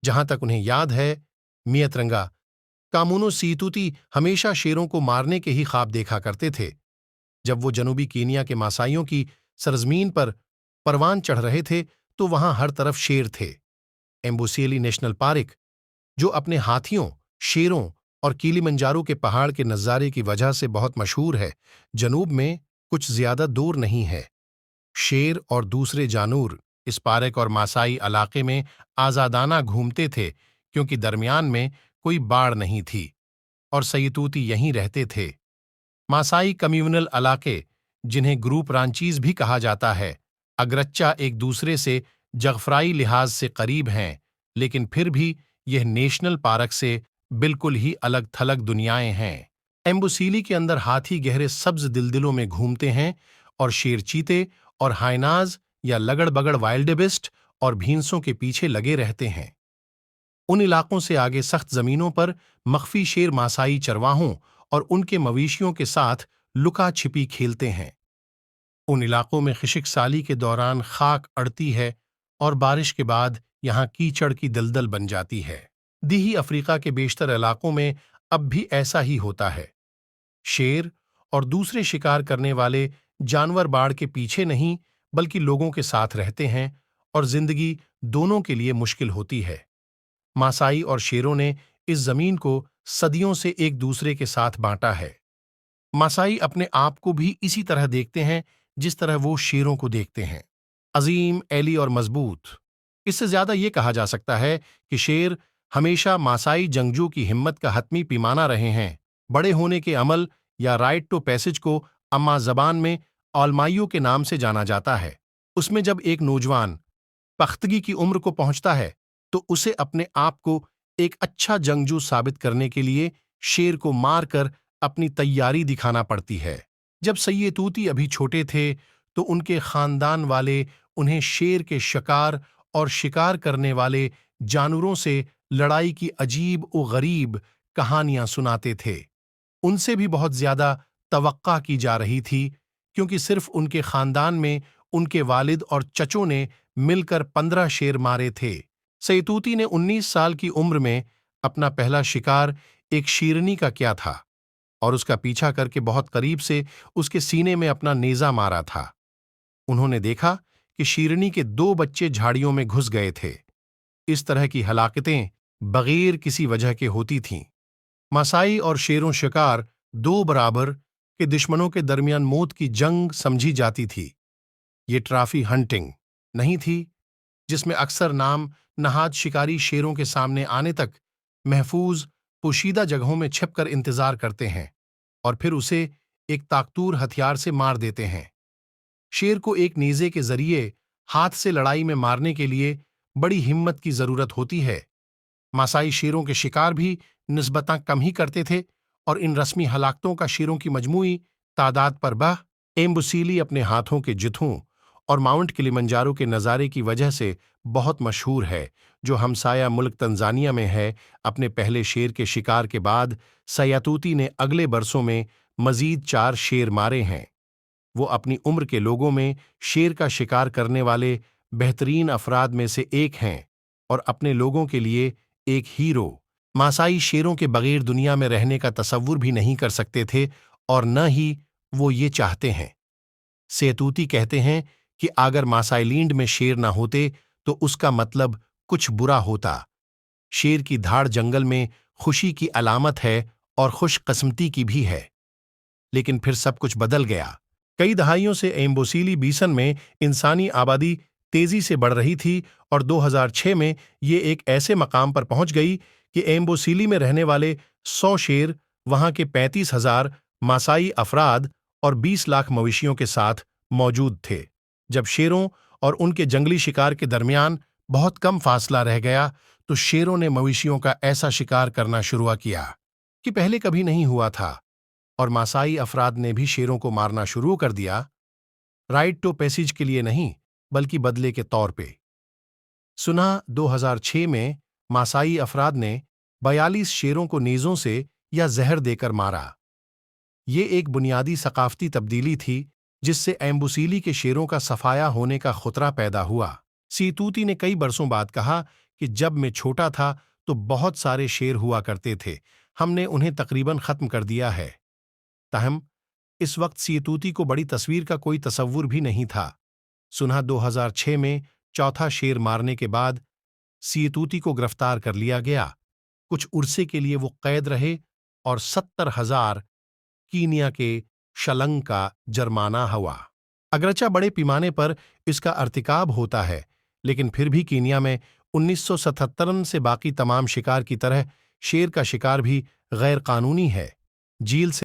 जहां तक उन्हें याद है, मियतरंगा कामुनो सीतूती हमेशा शेरों को मारने के ही ख्वाब देखा करते थे। जब वो जनूबी कीनिया के मासाइयों की सरजमीन पर परवान चढ़ रहे थे तो वहां हर तरफ शेर थे। एम्बुसेली नेशनल पार्क, जो अपने हाथियों, शेरों और किलिमंजारो के पहाड़ के नज़ारे की वजह से बहुत मशहूर है, जनूब में कुछ ज्यादा दूर नहीं है। शेर और दूसरे जानूर इस पार्क और मासाई इलाके में आजादाना घूमते थे, क्योंकि दरमियान में कोई बाड़ नहीं थी और सयतूती यहीं रहते थे। मासाई कम्यूनल इलाके, जिन्हें ग्रुप रांचीज भी कहा जाता है, अगरच्चा एक दूसरे से जगफराई लिहाज से करीब हैं, लेकिन फिर भी यह नेशनल पार्क से बिल्कुल ही अलग थलग दुनियाएं हैं। एम्बुसीली के अंदर हाथी गहरे सब्ज दिलदिलों में घूमते हैं और शेर चीते और हाइनाज या लगड़ बगड़ वाइल्डबिस्ट और भींसों के पीछे लगे रहते हैं। उन इलाकों से आगे सख्त जमीनों पर मख्फी शेर मासाई चरवाहों और उनके मवेशियों के साथ लुका छिपी खेलते हैं। उन इलाकों में खिशिक साली के दौरान खाक अड़ती है और बारिश के बाद यहां कीचड़ की दलदल बन जाती है। दीही अफ्रीका के बेशतर इलाकों में अब भी ऐसा ही होता है। शेर और दूसरे शिकार करने वाले जानवर बाढ़ के पीछे नहीं बल्कि लोगों के साथ रहते हैं और जिंदगी दोनों के लिए मुश्किल होती है। मासाई और शेरों ने इस जमीन को सदियों से एक दूसरे के साथ बांटा है। मासाई अपने आप को भी इसी तरह देखते हैं जिस तरह वो शेरों को देखते हैं, अजीम, एली और मजबूत। इससे ज्यादा ये कहा जा सकता है कि शेर हमेशा मासाई जंगजू की हिम्मत का हतमी पैमाना रहे हैं। बड़े होने के अमल या राइट टू पैसेज को अम्मा जबान में ऑलमाइयो के नाम से जाना जाता है। उसमें जब एक नौजवान पख्तगी की उम्र को पहुंचता है तो उसे अपने आप को एक अच्छा जंगजू साबित करने के लिए शेर को मारकर अपनी तैयारी दिखाना पड़ती है। जब सय्यतूती अभी छोटे थे तो उनके खानदान वाले उन्हें शेर के शिकार और शिकार करने वाले जानवरों से लड़ाई की अजीब और गरीब कहानियां सुनाते थे। उनसे भी बहुत ज्यादा तवक्का की जा रही थी, क्योंकि सिर्फ उनके खानदान में उनके वालिद और चचों ने मिलकर 15 शेर मारे थे। सयतूती ने 19 साल की उम्र में अपना पहला शिकार एक शेरनी का किया था और उसका पीछा करके बहुत करीब से उसके सीने में अपना नेजा मारा था। उन्होंने देखा कि शेरनी के 2 बच्चे झाड़ियों में घुस गए थे। इस तरह की हलाकतें बगैर किसी वजह के होती थीं। मासाई और शेरों शिकार 2 बराबर के दुश्मनों के दरमियान मौत की जंग समझी जाती थी। ये ट्रॉफी हंटिंग नहीं थी, जिसमें अक्सर नाम नहाद शिकारी शेरों के सामने आने तक महफूज पोशीदा जगहों में छिपकर इंतजार करते हैं और फिर उसे एक ताकतूर हथियार से मार देते हैं। शेर को एक नेजे के जरिए हाथ से लड़ाई में मारने के लिए बड़ी हिम्मत की जरूरत होती है। मासाई शेरों के शिकार भी निस्बतन कम ही करते थे और इन रस्मी हलाकतों का शेरों की मजमूई तादाद पर बह एम्बुसीली अपने हाथों के जिथों और माउंट किलिमंजारो के नज़ारे की वजह से बहुत मशहूर है, जो हमसाया मुल्क तंजानिया में है। अपने पहले शेर के शिकार के बाद सयातूती ने अगले बरसों में मजीद 4 शेर मारे हैं। वो अपनी उम्र के लोगों में शेर का शिकार करने वाले बेहतरीन अफराद में से एक हैं और अपने लोगों के लिए एक हीरो। मासाई शेरों के बगैर दुनिया में रहने का तसव्वुर भी नहीं कर सकते थे और न ही वो ये चाहते हैं। सयतूती कहते हैं कि अगर मासाइलैंड में शेर ना होते तो उसका मतलब कुछ बुरा होता। शेर की धाड़ जंगल में खुशी की अलामत है और खुशकिस्मती की भी है। लेकिन फिर सब कुछ बदल गया। कई दहाइयों से एम्बुसीली बीसन में इंसानी आबादी तेजी से बढ़ रही थी और 2006 में ये एक ऐसे मकाम पर पहुंच गई कि एम्बुसीली में रहने वाले 100 शेर वहां के 35,000 मासाई अफराद और 20 लाख मवेशियों के साथ मौजूद थे। जब शेरों और उनके जंगली शिकार के दरमियान बहुत कम फासला रह गया तो शेरों ने मवेशियों का ऐसा शिकार करना शुरू किया कि पहले कभी नहीं हुआ था और मासाई अफराद ने भी शेरों को मारना शुरू कर दिया, राइट टू पैसेज के लिए नहीं बल्कि बदले के तौर पे। सुना 2006 में मासाई अफराद ने 42 शेरों को नेज़ों से या जहर देकर मारा। ये एक बुनियादी सकाफती तब्दीली थी जिससे एम्बुसीली के शेरों का सफाया होने का खुतरा पैदा हुआ। सीतूती ने कई बरसों बाद कहा कि जब मैं छोटा था तो बहुत सारे शेर हुआ करते थे, हमने उन्हें तकरीबन खत्म कर दिया है। ताहम इस वक्त सीतूती को बड़ी तस्वीर का कोई तसव्वुर भी नहीं था। सुना 2006 में चौथा शेर मारने के बाद सीतूती को गिरफ्तार कर लिया गया। कुछ उर्से के लिए वो कैद रहे और 70,000 कीनिया के शलंग का जुर्माना हुआ। अगरचा बड़े पैमाने पर इसका अर्तिकाब होता है, लेकिन फिर भी कीनिया में 1977 से बाकी तमाम शिकार की तरह शेर का शिकार भी गैर कानूनी है। झील से